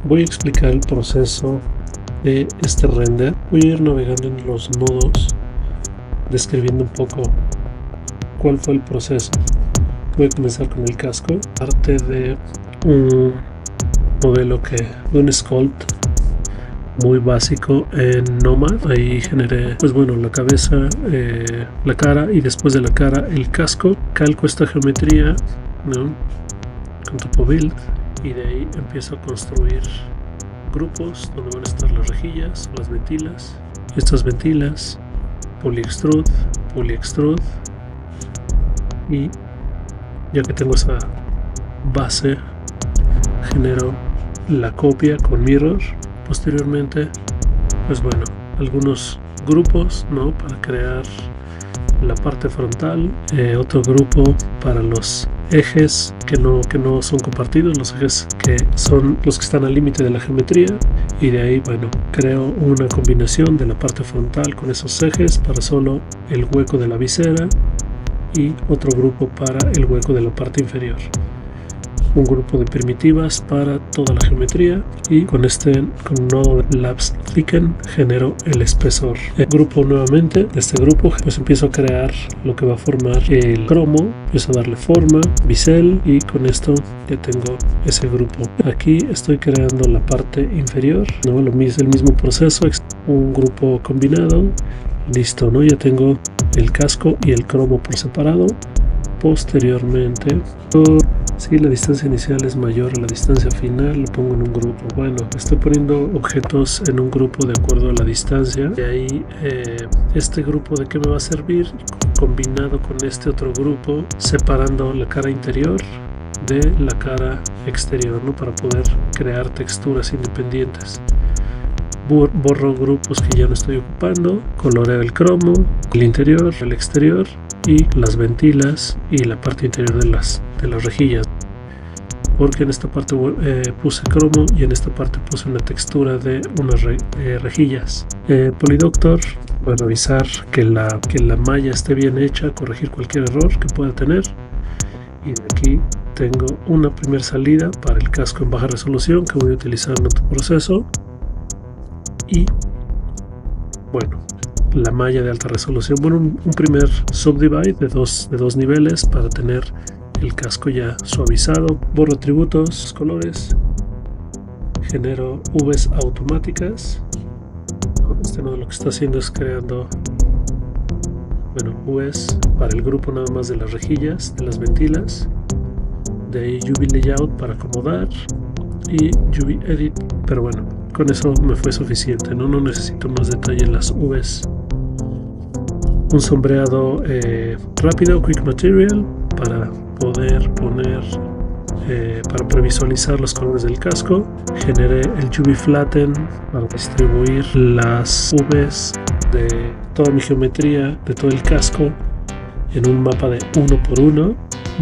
Voy a explicar el proceso de este render. Voy a ir navegando en los nodos, describiendo un poco cuál fue el proceso. Voy a comenzar con el casco, parte de un modelo de un sculpt muy básico en Nomad. Ahí generé, pues bueno, la cabeza, la cara, y después de la cara el casco. Calco esta geometría, ¿no?, con Topo Build, y de ahí empiezo a construir grupos donde van a estar las rejillas, las ventilas. Estas ventilas, polyextrude, y ya que tengo esa base, genero la copia con mirror. Posteriormente, pues bueno, algunos grupos, ¿no?, para crear la parte frontal, otro grupo para los ejes que no son compartidos, los ejes que son los que están al límite de la geometría, y de ahí, bueno, creo una combinación de la parte frontal con esos ejes para solo el hueco de la visera, y otro grupo para el hueco de la parte inferior. Un grupo de primitivas para toda la geometría, y con nodo de Labs Thicken genero el espesor. El grupo nuevamente, de este grupo pues empiezo a crear lo que va a formar el cromo, empiezo a darle forma, bisel, y con esto ya tengo ese grupo. Aquí estoy creando la parte inferior, ¿no?, el mismo proceso, un grupo combinado, listo, ¿no? Ya tengo el casco y el cromo por separado. Posteriormente, si la distancia inicial es mayor a la distancia final, lo pongo en un grupo. Bueno, estoy poniendo objetos en un grupo de acuerdo a la distancia. De ahí, este grupo de qué me va a servir, combinado con este otro grupo, separando la cara interior de la cara exterior, ¿no?, para poder crear texturas independientes. Borro grupos que ya no estoy ocupando, coloreo el cromo, el interior, el exterior, y las ventilas y la parte interior de las rejillas, porque en esta parte puse cromo y en esta parte puse una textura de unas rejillas. Polydoctor, voy a revisar que la malla esté bien hecha, corregir cualquier error que pueda tener, y de aquí tengo una primera salida para el casco en baja resolución que voy a utilizar en otro proceso. Y bueno, la malla de alta resolución, bueno, un primer subdivide de dos niveles para tener el casco ya suavizado. Borro atributos, colores, genero Vs automáticas. Este nodo lo que está haciendo es creando, bueno, Vs para el grupo nada más de las rejillas, de las ventilas. De ahí UV layout para acomodar, y UV edit, pero bueno, con eso me fue suficiente, no necesito más detalle en las Vs. Un sombreado rápido, Quick Material, para poder poner, para previsualizar los colores del casco. Generé el UV Flatten para distribuir las Vs de toda mi geometría, de todo el casco, en un mapa de 1x1.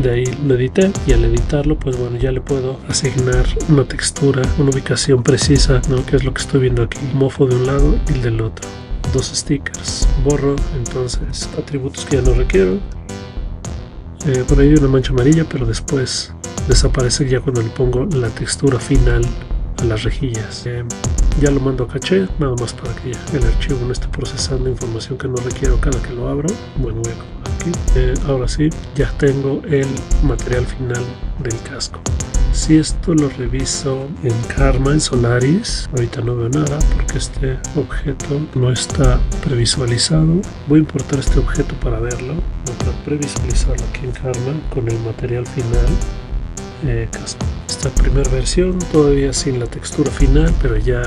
De ahí lo edité, y al editarlo, pues bueno, ya le puedo asignar una textura, una ubicación precisa, ¿no?, que es lo que estoy viendo aquí. Mofo de un lado y el del otro. Dos stickers. Borro entonces atributos que ya no requiero. Por ahí hay una mancha amarilla, pero después desaparece ya cuando le pongo la textura final a las rejillas. Ya lo mando a caché, nada más para que el archivo no esté procesando información que no requiero cada que lo abro. Bueno, voy a acomodar aquí. Ahora sí, ya tengo el material final del casco. Si esto lo reviso en Karma, en Solaris, ahorita no veo nada porque este objeto no está previsualizado. Voy a importar este objeto para verlo, para previsualizarlo aquí en Karma con el material final. Casco. Esta primera versión todavía sin la textura final, pero ya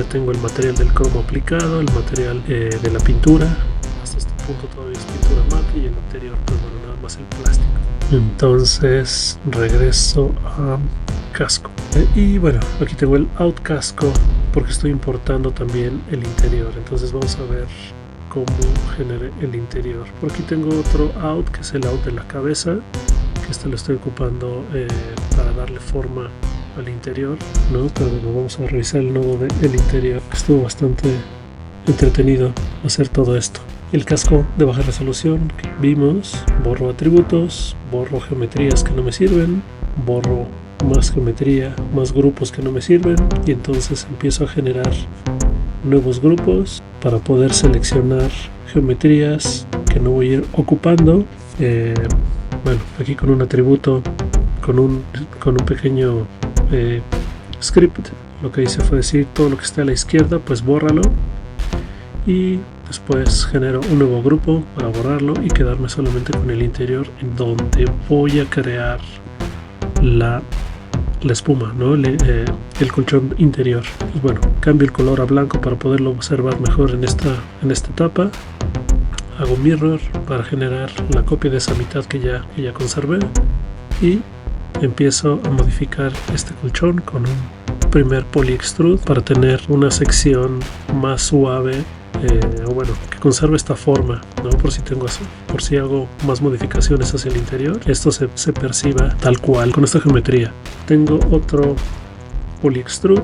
tengo el material del cromo aplicado, el material de la pintura. Hasta este punto todavía es pintura mate, y el anterior, pues bueno, nada más el plástico. Entonces regreso a casco, y bueno, aquí tengo el out casco porque estoy importando también el interior. Entonces vamos a ver cómo generé el interior. Por aquí tengo otro out, que es el out de la cabeza, que este lo estoy ocupando para darle forma al interior, ¿no? Pero bueno, vamos a revisar el nodo del interior. Estuvo bastante entretenido hacer todo esto. El casco de baja resolución que vimos, borro atributos, borro geometrías que no me sirven, borro más geometría, más grupos que no me sirven, y entonces empiezo a generar nuevos grupos para poder seleccionar geometrías que no voy a ir ocupando. Bueno, aquí con un atributo, con un pequeño script, lo que hice fue decir todo lo que está a la izquierda, pues bórralo, y después genero un nuevo grupo para borrarlo y quedarme solamente con el interior, en donde voy a crear la espuma, ¿no? El colchón interior. Pues bueno, cambio el color a blanco para poderlo observar mejor en esta etapa. Hago mirror para generar la copia de esa mitad que ya conservé, y empiezo a modificar este colchón con un primer poly extrude para tener una sección más suave, o bueno, que conserve esta forma, ¿no? Por si hago más modificaciones hacia el interior, esto se perciba tal cual con esta geometría. Tengo otro poly extrude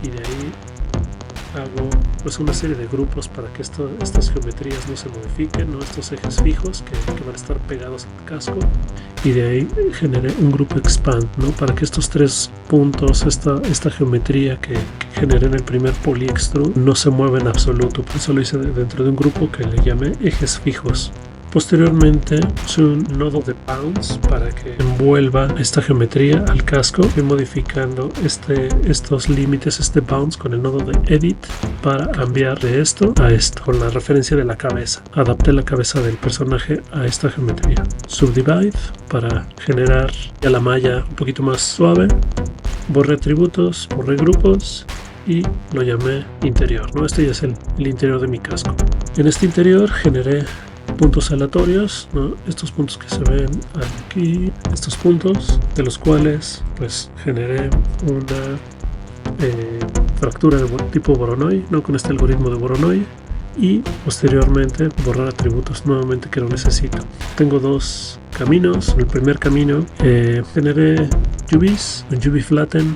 y de ahí hago pues una serie de grupos para que estas geometrías no se modifiquen, ¿no? Estos ejes fijos que van a estar pegados al casco, y de ahí generé un grupo expand, ¿no? Para que estos tres puntos, esta geometría que generé en el primer poly extrude, no se mueva en absoluto. Por eso lo hice dentro de un grupo que le llamé ejes fijos. Posteriormente puse un nodo de bounce para que envuelva esta geometría al casco. Estoy modificando estos límites, este bounce, con el nodo de edit para cambiar de esto a esto, con la referencia de la cabeza. Adapté la cabeza del personaje a esta geometría. Subdivide para generar ya la malla un poquito más suave. Borré atributos, borré grupos y lo llamé interior, ¿no? Este ya es el interior de mi casco. En este interior generé puntos aleatorios, ¿no? Estos puntos que se ven aquí, estos puntos de los cuales pues generé una fractura de tipo Voronoi, ¿no? Con este algoritmo de Voronoi, y posteriormente borrar atributos nuevamente que no necesito. Tengo dos caminos. En el primer camino generé UVs, un UV flatten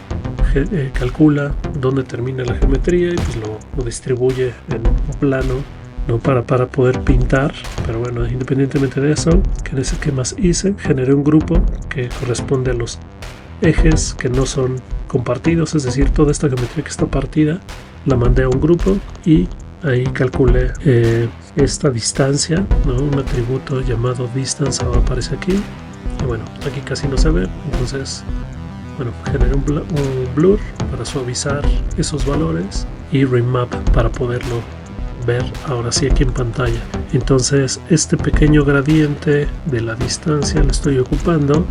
calcula dónde termina la geometría y pues lo distribuye en un plano, ¿no? para poder pintar. Pero bueno, independientemente de eso, ¿qué más hice? Generé un grupo que corresponde a los ejes que no son compartidos, es decir, toda esta geometría que está partida la mandé a un grupo y ahí calculé esta distancia, ¿no? Un atributo llamado distance ahora aparece aquí, y bueno, aquí casi no se ve, entonces bueno, generé un blur para suavizar esos valores y remap para poderlo ver ahora sí aquí en pantalla. Entonces este pequeño gradiente de la distancia lo estoy ocupando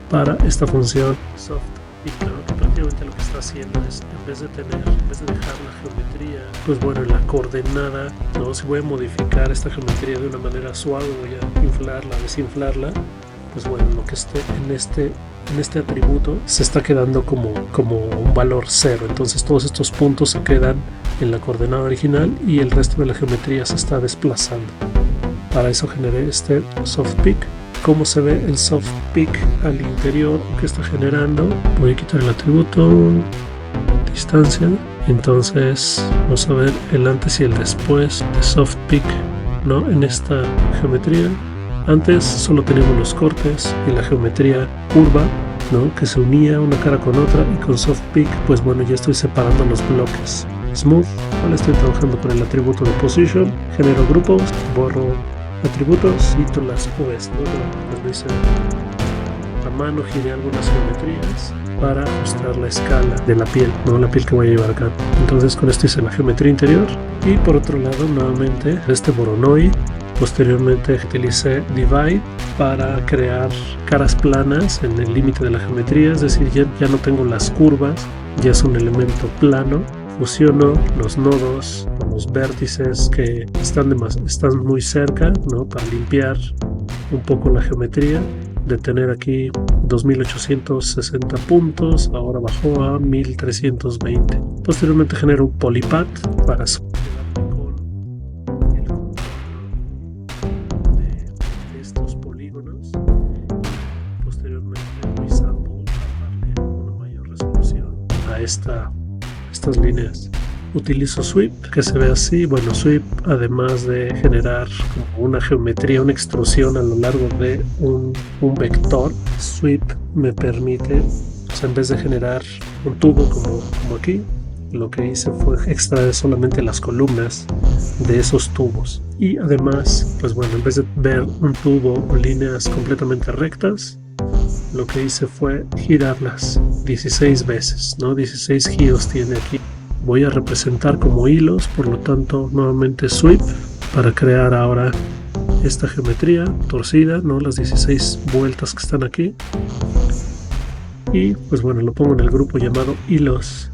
para esta función soft pick, ¿no? Que prácticamente lo que está haciendo es, en vez de dejar la geometría, pues bueno, en la coordenada, ¿no? Si voy a modificar esta geometría de una manera suave, voy a inflarla, desinflarla, pues bueno, lo que esté en este atributo se está quedando como un valor 0. Entonces todos estos puntos se quedan en la coordenada original y el resto de la geometría se está desplazando. Para eso generé este soft pick. ¿Cómo se ve el soft pick al interior que está generando? Voy a quitar el atributo distancia. Entonces vamos a ver el antes y el después de soft pick, ¿no? En esta geometría. Antes solo teníamos los cortes y la geometría curva, ¿no? Que se unía una cara con otra, y con soft pick pues bueno, ya estoy separando los bloques. Smooth, ahora estoy trabajando con el atributo de position, genero grupos, borro atributos, quito las V's, ¿no? Pues lo hice a mano, giré algunas geometrías para ajustar la escala de la piel, ¿no? La piel que voy a llevar acá. Entonces con esto hice la geometría interior, y por otro lado nuevamente este Voronoi. Posteriormente utilicé Divide para crear caras planas en el límite de la geometría, es decir, ya no tengo las curvas, ya es un elemento plano. Fusiono los nodos con los vértices que están muy cerca, ¿no? Para limpiar un poco la geometría. De tener aquí 2860 puntos, ahora bajó a 1320. Posteriormente genero un polypath para estas líneas. Utilizo sweep, que se ve así. Bueno, sweep, además de generar como una geometría, una extrusión a lo largo de un vector, sweep me permite O sea, en vez de generar un tubo como aquí, lo que hice fue extraer solamente las columnas de esos tubos. Y además, pues bueno, en vez de ver un tubo o líneas completamente rectas, lo que hice fue girarlas 16 veces, ¿no? 16 giros tiene aquí. Voy a representar como hilos, por lo tanto, nuevamente sweep para crear ahora esta geometría torcida, ¿no? Las 16 vueltas que están aquí. Y pues bueno, lo pongo en el grupo llamado hilos.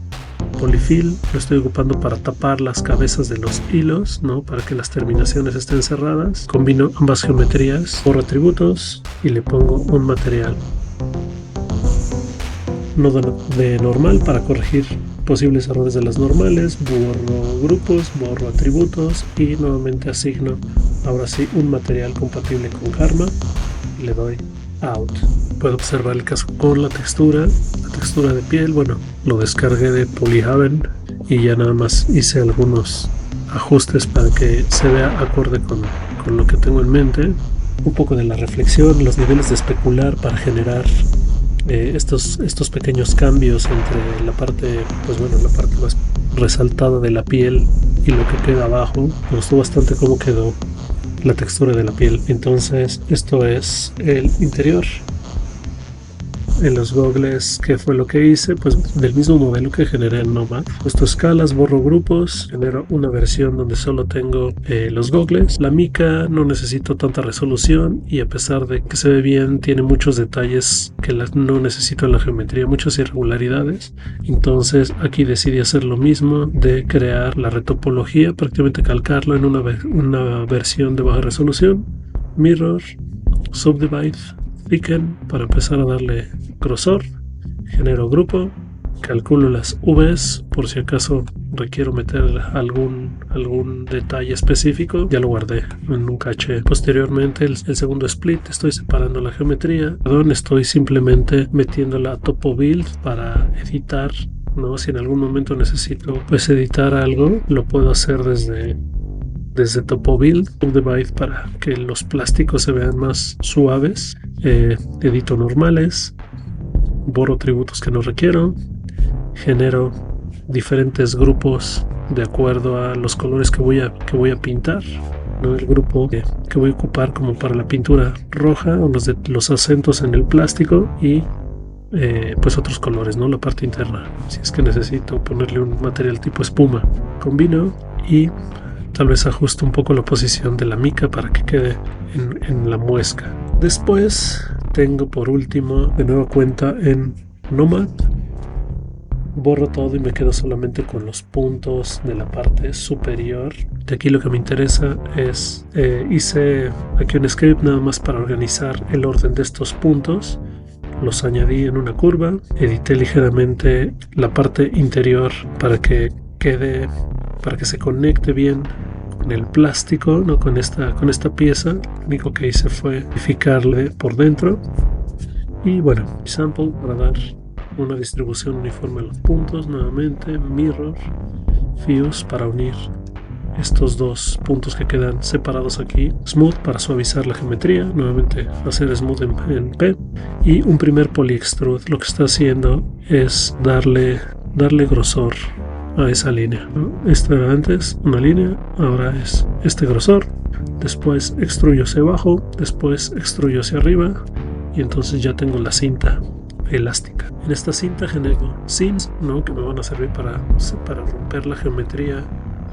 Polyfill lo estoy ocupando para tapar las cabezas de los hilos, ¿no? Para que las terminaciones estén cerradas. Combino ambas geometrías, borro atributos y le pongo un material. Nodo de normal para corregir posibles errores de las normales, borro grupos, borro atributos y nuevamente asigno ahora sí un material compatible con Karma y le doy out. Puedo observar el casco con la textura de piel. Bueno, lo descargué de Polyhaven y ya nada más hice algunos ajustes para que se vea acorde con lo que tengo en mente. Un poco de la reflexión, los niveles de especular para generar estos pequeños cambios entre la parte, pues bueno, la parte más resaltada de la piel y lo que queda abajo. Me gustó bastante cómo quedó la textura de la piel. Entonces esto es el interior. En los gogles, ¿qué fue lo que hice? Pues del mismo modelo que generé en Nomad. Puesto escalas, borro grupos, genero una versión donde solo tengo los gogles. La mica no necesito tanta resolución y a pesar de que se ve bien, tiene muchos detalles que no necesito en la geometría, muchas irregularidades. Entonces aquí decidí hacer lo mismo de crear la retopología, prácticamente calcarlo en una versión de baja resolución. Mirror, subdivide, thicken para empezar a darle grosor, genero grupo, calculo las V's por si acaso requiero meter algún detalle específico, ya lo guardé en un caché. Posteriormente el segundo split, estoy separando la geometría, estoy simplemente metiéndola a topo build para editar, ¿no? Si en algún momento necesito pues editar algo, lo puedo hacer desde topo build, subdivide para que los plásticos se vean más suaves. Edito normales, borro atributos que no requiero, genero diferentes grupos de acuerdo a los colores que voy a pintar, ¿no? El grupo que voy a ocupar como para la pintura roja o los acentos en el plástico y pues otros colores, ¿no? La parte interna, si es que necesito ponerle un material tipo espuma. Combino y tal vez ajusto un poco la posición de la mica para que quede en la muesca. Después tengo por último de nueva cuenta en Nomad. Borro todo y me quedo solamente con los puntos de la parte superior. De aquí lo que me interesa es, hice aquí un script nada más para organizar el orden de estos puntos. Los añadí en una curva, edité ligeramente la parte interior para que se conecte bien con el plástico, no con esta pieza. Lo único que hice fue modificarle por dentro y bueno, sample para dar una distribución uniforme a los puntos. Nuevamente mirror, fuse para unir estos dos puntos que quedan separados aquí, smooth para suavizar la geometría, nuevamente hacer smooth en P y un primer poly extrude. Lo que está haciendo es darle grosor a esa línea, ¿no? Esto era antes una línea, ahora es este grosor, después extruyo hacia abajo, después extruyo hacia arriba y entonces ya tengo la cinta elástica. En esta cinta genero seams, ¿no? Que me van a servir para romper la geometría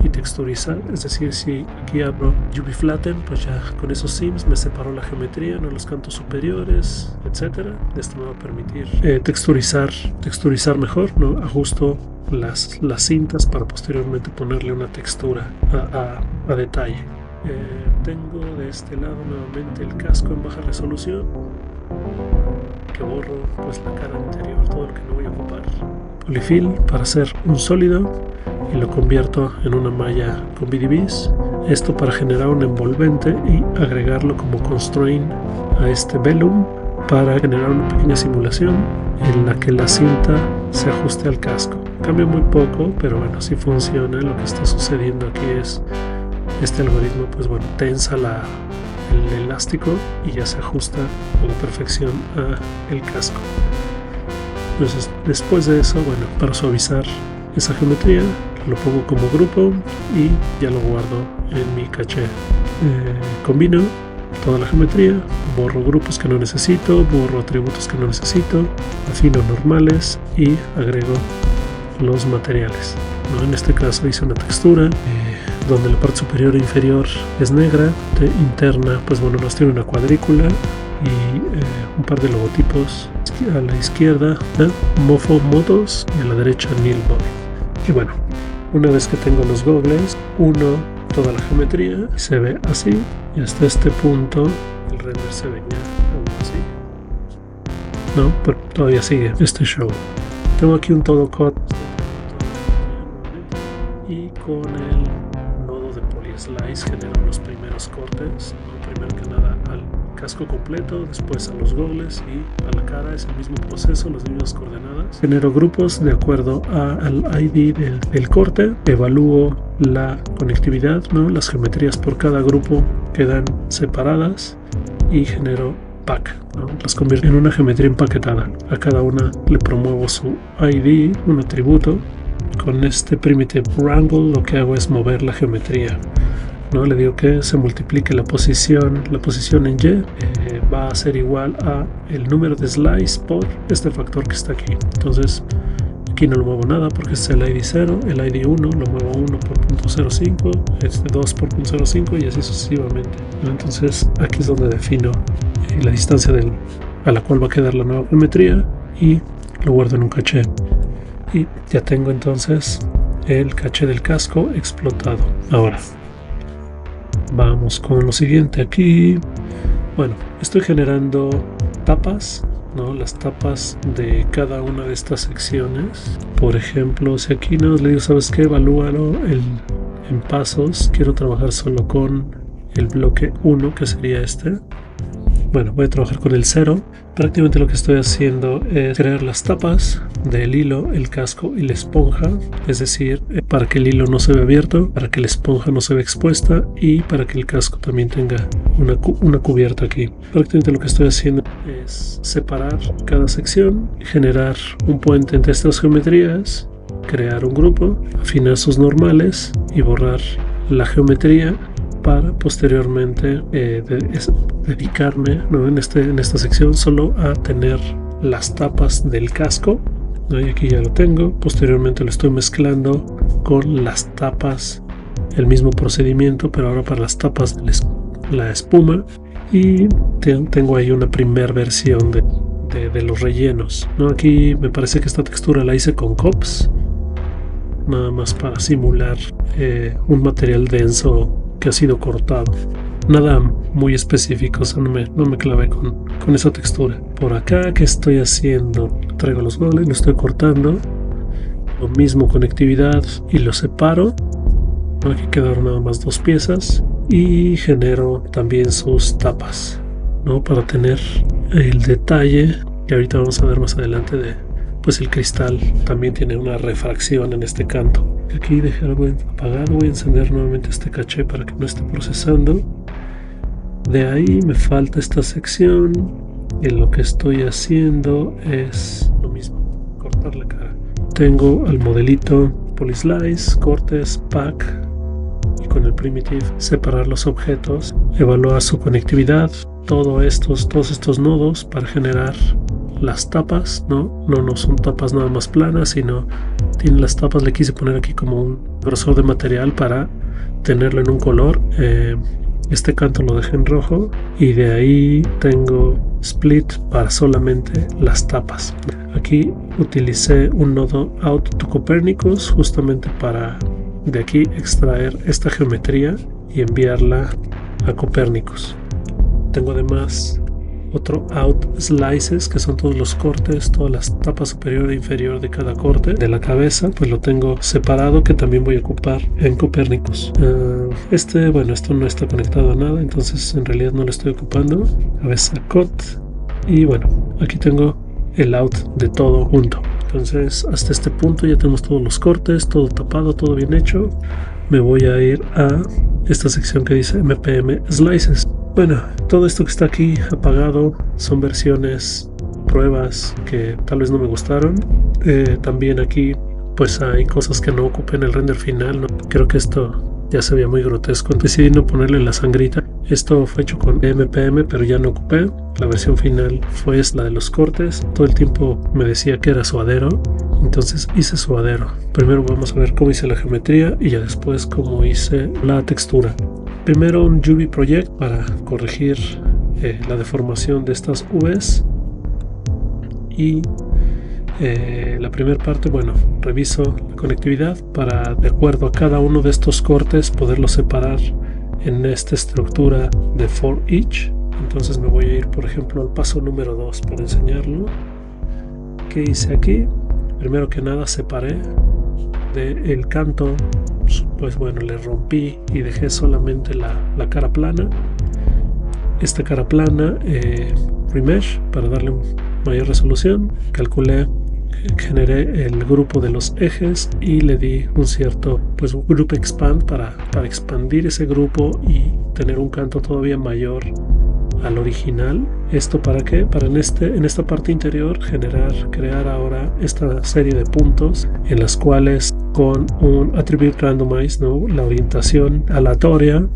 y texturizar, es decir, si aquí abro UV Flatten, pues ya con esos seams me separó la geometría, no los cantos superiores, etcétera. Esto me va a permitir texturizar mejor, ¿no? Ajusto las cintas para posteriormente ponerle una textura a detalle. Tengo de este lado nuevamente el casco en baja resolución, que borro pues la cara interior, todo lo que no voy a ocupar. Polyfill para hacer un sólido y lo convierto en una malla con BDBs. Esto para generar un envolvente y agregarlo como constraint a este velum para generar una pequeña simulación en la que la cinta se ajuste al casco. Cambia muy poco, pero bueno, sí funciona. Lo que está sucediendo aquí es este algoritmo, pues bueno, tensa el elástico y ya se ajusta a la perfección a el casco. Entonces después de eso, bueno, para suavizar esa geometría lo pongo como grupo y ya lo guardo en mi caché. Combino toda la geometría, borro grupos que no necesito, borro atributos que no necesito, afino normales y agrego los materiales, ¿no? En este caso hice una textura donde la parte superior e inferior es negra, interna pues bueno, nos tiene una cuadrícula y un par de logotipos a la izquierda, Mofo Motos, y a la derecha Nilbor. Y bueno, una vez que tengo los gogles, uno toda la geometría y se ve así, y hasta este punto el render se veía aún así. No, pero todavía sigue este show. Tengo aquí un todo cut y con el nodo de polyslice genero los primeros cortes, ¿no? Primero que nada al casco completo, después a los gogles y a la cara. Es el mismo proceso, las mismas coordenadas. Genero grupos de acuerdo al ID del corte, evalúo la conectividad, ¿no? Las geometrías por cada grupo quedan separadas y genero pack, ¿no? Las convierto en una geometría empaquetada. A cada una le promuevo su ID, un atributo. Con este primitive wrangle lo que hago es mover la geometría, ¿no? Le digo que se multiplique la posición en Y, va a ser igual a el número de slice por este factor que está aquí. Entonces aquí no lo muevo nada porque es el ID 0, el ID 1 lo muevo 1 por 0.05, este 2 por 0.05 y así sucesivamente, ¿no? Entonces aquí es donde defino la distancia a la cual va a quedar la nueva geometría y lo guardo en un caché. Y ya tengo entonces el caché del casco explotado. Ahora vamos con lo siguiente. Aquí, bueno, estoy generando tapas, ¿no? Las tapas de cada una de estas secciones. Por ejemplo, si aquí no le digo, ¿sabes qué? Evalúalo en pasos. Quiero trabajar solo con el bloque 1, que sería este. Bueno, voy a trabajar con el 0. Prácticamente lo que estoy haciendo es crear las tapas del hilo, el casco y la esponja, es decir, para que el hilo no se vea abierto, para que la esponja no se vea expuesta y para que el casco también tenga una cubierta aquí. Prácticamente lo que estoy haciendo es separar cada sección, generar un puente entre estas geometrías, crear un grupo, afinar sus normales y borrar la geometría para posteriormente dedicarme, ¿no? en esta sección solo a tener las tapas del casco, ¿no? Y aquí ya lo tengo. Posteriormente lo estoy mezclando con las tapas, el mismo procedimiento, pero ahora para las tapas de la espuma, y tengo ahí una primera versión de los rellenos, ¿no? Aquí me parece que esta textura la hice con COPS, nada más para simular un material denso que ha sido cortado. Nada muy específico, o sea, no me clavé con esa textura. Por acá, ¿qué estoy haciendo? Traigo los goles, lo estoy cortando. Lo mismo, conectividad, y lo separo. Aquí quedaron nada más 2 piezas. Y genero también sus tapas, ¿no? Para tener el detalle que ahorita vamos a ver más adelante pues el cristal también tiene una refracción en este canto. Aquí dejé algo apagado, voy a encender nuevamente este caché para que no esté procesando. De ahí me falta esta sección y lo que estoy haciendo es lo mismo, cortar la cara. Tengo al modelito polyslice, cortes, pack, y con el primitive separar los objetos, evaluar su conectividad, todos estos nodos para generar las tapas, no son tapas nada más planas, sino tienen las tapas. Le quise poner aquí como un grosor de material para tenerlo en un color. Este canto lo dejé en rojo y de ahí tengo split para solamente las tapas. Aquí utilicé un nodo out to Copernicus justamente para de aquí extraer esta geometría y enviarla a Copernicus. Tengo además otro out slices, que son todos los cortes, todas las tapas superior e inferior de cada corte de la cabeza, pues lo tengo separado, que también voy a ocupar en Copernicus. Bueno, esto no está conectado a nada, entonces en realidad no lo estoy ocupando. Cabeza cut, y bueno, aquí tengo el out de todo junto. Entonces hasta este punto ya tenemos todos los cortes, todo tapado, todo bien hecho. Me voy a ir a esta sección que dice MPM Slices. Bueno, todo esto que está aquí apagado son versiones pruebas que tal vez no me gustaron. También aquí pues hay cosas que no ocupé en el render final, ¿no? Creo que esto ya se veía muy grotesco, decidí no ponerle la sangrita. Esto fue hecho con MPM, pero ya no ocupé. La versión final fue la de los cortes. Todo el tiempo me decía que era suadero, entonces hice suadero. Primero vamos a ver cómo hice la geometría y ya después cómo hice la textura. Primero un UV Project para corregir la deformación de estas Vs. Y la primera parte, bueno, reviso la conectividad para, de acuerdo a cada uno de estos cortes, poderlos separar en esta estructura de for each. Entonces me voy a ir, por ejemplo, al paso número 2 para enseñarlo. ¿Qué hice aquí? Primero que nada separé del canto, pues bueno, le rompí y dejé solamente la cara plana. Esta cara plana, remesh para darle mayor resolución. Calculé, generé el grupo de los ejes y le di un cierto pues group expand para expandir ese grupo y tener un canto todavía mayor al original. ¿Esto para qué? Para en esta parte interior crear ahora esta serie de puntos en las cuales con un attribute randomize, ¿no? La orientación aleatoria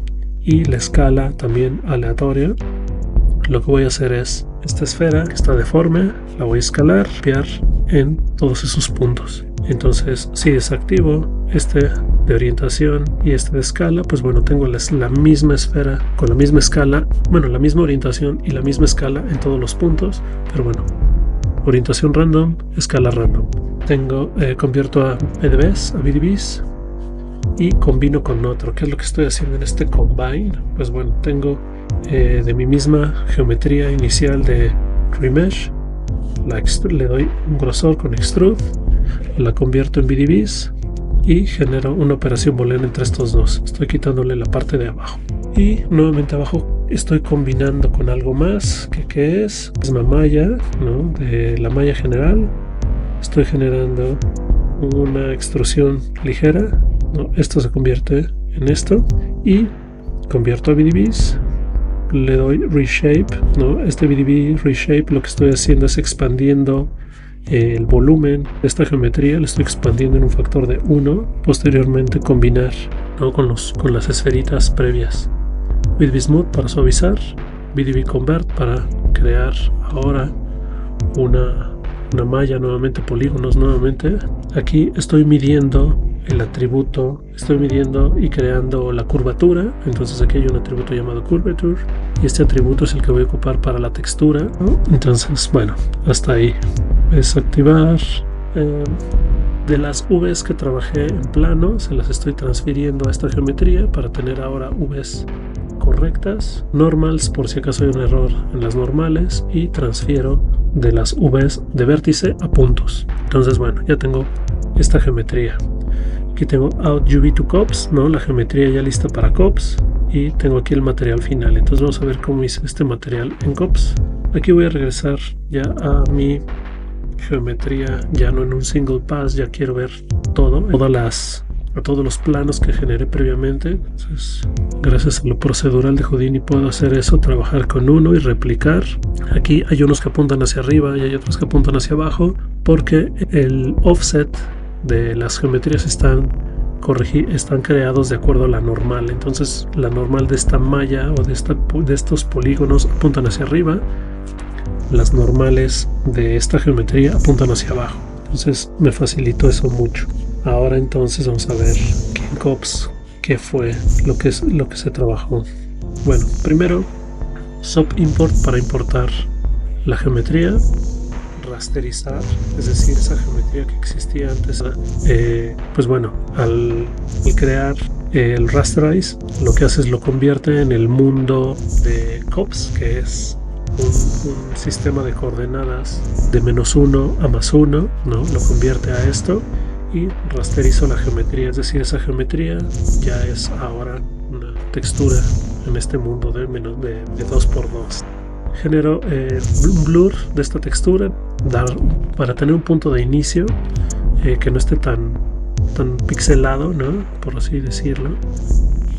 y la escala también aleatoria. Lo que voy a hacer es esta esfera que está deforme, la voy a escalar, copiar en todos esos puntos. Entonces, si desactivo este de orientación y este de escala, pues bueno, tengo la misma esfera con la misma escala, bueno, la misma orientación y la misma escala en todos los puntos, pero bueno, orientación random, escala random. Convierto a PDBs, a BDBs y combino con otro. ¿Qué es lo que estoy haciendo en este combine? Pues bueno, tengo de mi misma geometría inicial de remesh, le doy un grosor con extrude, la convierto en BDBs y genero una operación booleana entre estos dos. Estoy quitándole la parte de abajo y nuevamente abajo estoy combinando con algo más que es la misma malla, ¿no? De la malla general. Estoy generando una extrusión ligera, ¿no? Esto se convierte en esto y convierto a BDBs. Le doy reshape, ¿no? Este BDB reshape lo que estoy haciendo es expandiendo el volumen de esta geometría, le estoy expandiendo en un factor de 1, posteriormente combinar, ¿no? con las esferitas previas. BDB Smooth para suavizar, BDB Convert para crear ahora una malla nuevamente, polígonos nuevamente. Aquí estoy midiendo el atributo, estoy midiendo y creando la curvatura. Entonces aquí hay un atributo llamado curvature y este atributo es el que voy a ocupar para la textura, ¿no? Entonces bueno, hasta ahí. Desactivar de las Vs que trabajé en plano, se las estoy transfiriendo a esta geometría para tener ahora Vs correctas, normals por si acaso hay un error en las normales, y transfiero de las Vs de vértice a puntos. Entonces bueno, ya tengo esta geometría. Aquí tengo out UV to cops, ¿no? La geometría ya lista para cops, y tengo aquí el material final. Entonces vamos a ver cómo hice este material en cops. Aquí voy a regresar ya a mi geometría, ya no en un single pass, ya quiero ver todos los planos que generé previamente. Entonces, gracias a lo procedural de Houdini puedo hacer eso, trabajar con uno y replicar. Aquí hay unos que apuntan hacia arriba y hay otros que apuntan hacia abajo, porque el offset de las geometrías están creados de acuerdo a la normal. Entonces la normal de esta malla o de estos polígonos apuntan hacia arriba, las normales de esta geometría apuntan hacia abajo. Entonces me facilitó eso mucho. Ahora entonces vamos a ver en cops qué fue lo que se trabajó. Bueno, primero sub import para importar la geometría, rasterizar, es decir, esa geometría que existía antes. Pues bueno, al crear el rasterize, lo que hace es lo convierte en el mundo de cops, que es un sistema de coordenadas de -1 a +1, ¿no? Lo convierte a esto y rasterizo la geometría, es decir, esa geometría ya es ahora una textura en este mundo de 2×2. Genero un blur de esta textura para tener un punto de inicio que no esté tan pixelado, ¿no? Por así decirlo.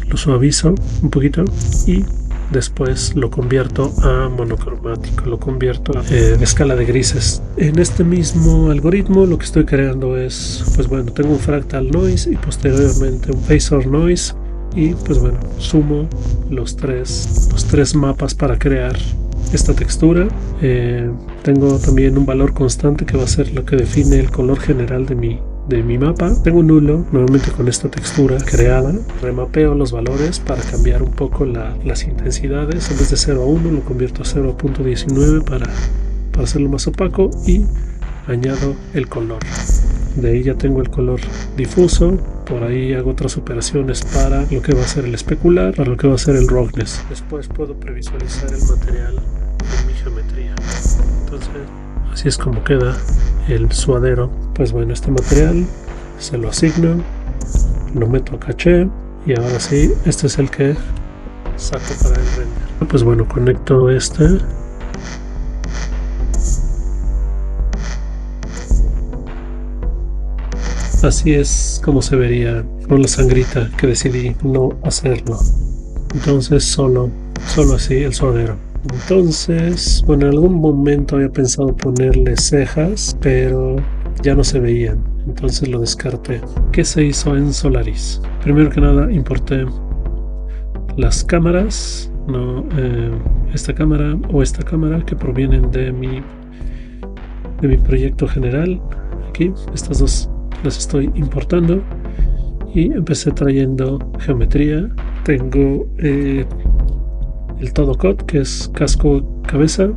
Lo suavizo un poquito y después lo convierto a monocromático, lo convierto a de escala de grises. En este mismo algoritmo lo que estoy creando es, pues bueno, tengo un fractal noise y posteriormente un phasor noise, y pues bueno, sumo los tres mapas para crear esta textura. Tengo también un valor constante que va a ser lo que define el color general de mi mapa. Tengo un nulo nuevamente con esta textura creada. Remapeo los valores para cambiar un poco las intensidades. En vez de 0 a 1 lo convierto a 0.19 para hacerlo más opaco, y añado el color. De ahí ya tengo el color difuso. Por ahí hago otras operaciones para lo que va a ser el especular, para lo que va a ser el roughness. Después puedo previsualizar el material en mi geometría. Entonces, así es como queda el suadero. Pues bueno, este material se lo asigno, lo meto a caché, y ahora sí, este es el que saco para el render. Pues bueno, conecto este. Así es como se vería con la sangrita, que decidí no hacerlo. Entonces solo así el suadero. Entonces, bueno, en algún momento había pensado ponerle cejas, pero ya no se veían, entonces lo descarté. ¿Qué se hizo en Solaris? Primero que nada importé las cámaras, esta cámara o esta cámara, que provienen de mi proyecto general. Aquí, estas dos las estoy importando, y empecé trayendo geometría. Tengo el todo cut, que es casco cabeza,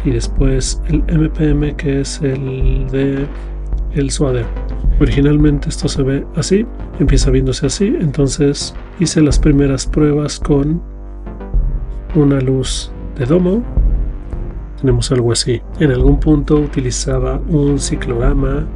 y después el MPM, que es el suadero. Originalmente esto se ve así, empieza viéndose así. Entonces hice las primeras pruebas con una luz de domo. Tenemos algo así. En algún punto utilizaba un ciclorama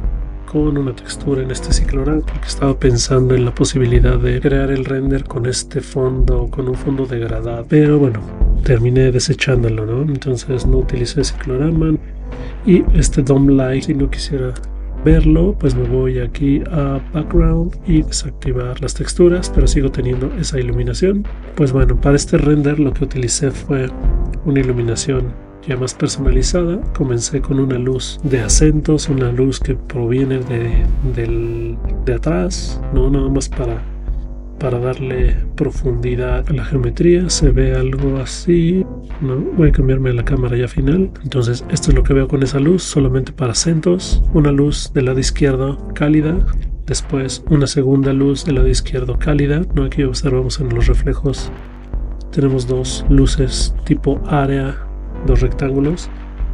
con una textura en este ciclorama, porque estaba pensando en la posibilidad de crear el render con este fondo, con un fondo degradado, pero bueno, terminé desechándolo, ¿no? Entonces no utilicé ciclorama. Y este dome light, si no quisiera verlo, pues me voy aquí a background y desactivar las texturas, pero sigo teniendo esa iluminación. Pues bueno, para este render lo que utilicé fue una iluminación ya más personalizada. Comencé con una luz de acentos, una luz que proviene de atrás, no nada más para darle profundidad a la geometría. Se ve algo así, ¿no? Voy a cambiarme la cámara ya final. Entonces esto es lo que veo con esa luz, solamente para acentos. Una luz del lado izquierdo cálida, después una segunda luz del lado izquierdo cálida, ¿no? Aquí observamos en los reflejos tenemos dos luces tipo área, dos rectángulos,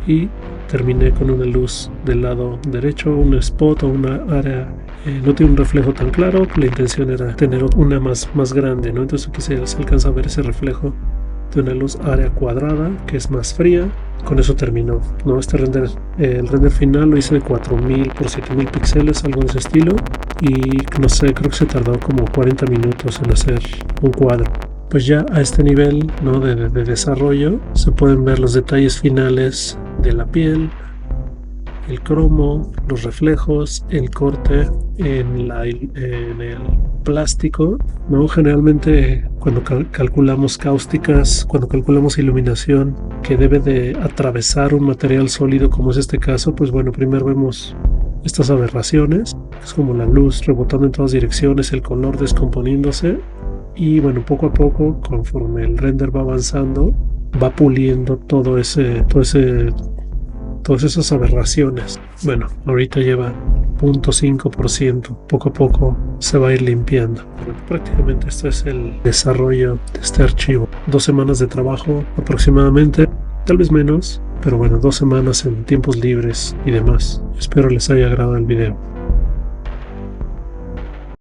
y terminé con una luz del lado derecho, un spot o una área. No tiene un reflejo tan claro, la intención era tener una más grande, ¿no? Entonces aquí se alcanza a ver ese reflejo de una luz área cuadrada, que es más fría. Con eso terminó, ¿no? Este render, el render final lo hice de 4000 por 7000 píxeles, algo de ese estilo, y no sé, creo que se tardó como 40 minutos en hacer un cuadro. Pues ya a este nivel, ¿no?, de desarrollo se pueden ver los detalles finales de la piel, el cromo, los reflejos, el corte en el plástico, ¿no? Generalmente cuando calculamos cáusticas, cuando calculamos iluminación que debe de atravesar un material sólido como es este caso, pues bueno, primero vemos estas aberraciones, es como la luz rebotando en todas direcciones, el color descomponiéndose. Y bueno, poco a poco, conforme el render va avanzando, va puliendo todas esas aberraciones. Bueno, ahorita lleva 0.5%. Poco a poco se va a ir limpiando. Bueno, prácticamente este es el desarrollo de este archivo. 2 semanas de trabajo aproximadamente, tal vez menos, pero bueno, 2 semanas en tiempos libres y demás. Espero les haya agradado el video.